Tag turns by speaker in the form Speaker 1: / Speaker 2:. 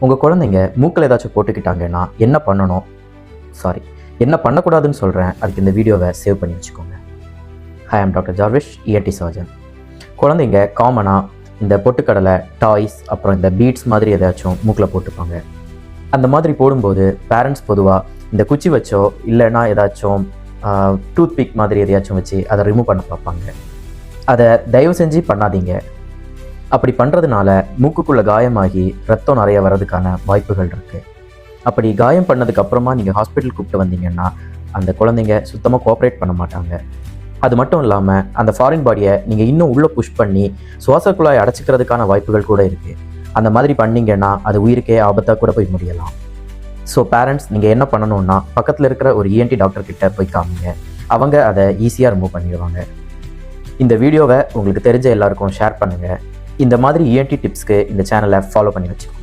Speaker 1: உங்கள் குழந்தைங்க மூக்கில் ஏதாச்சும் போட்டுக்கிட்டாங்கன்னா என்ன பண்ணணும், என்ன பண்ணக்கூடாதுன்னு சொல்கிறேன். அதுக்கு இந்த வீடியோவை சேவ் பண்ணி வச்சுக்கோங்க. Hi, I'm doctor Jarvish, ENT surgeon. குழந்தைங்க காமனாக இந்த பொட்டுக்கடலை, டாய்ஸ், அப்புறம் இந்த பீட்ஸ் மாதிரி ஏதாச்சும் மூக்கில் போட்டுப்பாங்க. அந்த மாதிரி போடும்போது பேரண்ட்ஸ் பொதுவாக இந்த குச்சி வச்சோ இல்லைன்னா ஏதாச்சும் டூத் பிக் மாதிரி எதையாச்சும் வச்சு அதை ரிமூவ் பண்ண பார்ப்பாங்க. அதை தயவு செஞ்சு பண்ணாதீங்க. அப்படி பண்ணுறதுனால மூக்குக்குள்ளே காயமாகி ரத்தம் நிறைய வர்றதுக்கான வாய்ப்புகள் இருக்குது. அப்படி காயம் பண்ணதுக்கு அப்புறமா நீங்கள் ஹாஸ்பிட்டல் கூப்பிட்டு வந்தீங்கன்னா அந்த குழந்தைங்க சுத்தமாக கோஆப்ரேட் பண்ண மாட்டாங்க. அது மட்டும் இல்லாமல் அந்த ஃபாரின் பாடியை நீங்கள் இன்னும் உள்ளே புஷ் பண்ணி சுவாச குழாய் அடைச்சிக்கிறதுக்கான வாய்ப்புகள் கூட இருக்குது. அந்த மாதிரி பண்ணிங்கன்னா அது உயிருக்கே ஆபத்தாக கூட போய் முடியலாம். ஸோ பேரண்ட்ஸ், நீங்கள் என்ன பண்ணணுன்னா பக்கத்தில் இருக்கிற ஒரு ENT டாக்டர் கிட்ட போய் காமிங்க. அவங்க அதை ஈஸியாக ரிமூவ் பண்ணிடுவாங்க. இந்த வீடியோவை உங்களுக்கு தெரிஞ்ச எல்லாருக்கும் ஷேர் பண்ணுங்கள். இந்த மாதிரி ENT டிப்ஸ்க்கு இந்த சேனலை ஃபாலோ பண்ணி வச்சுக்கோங்க.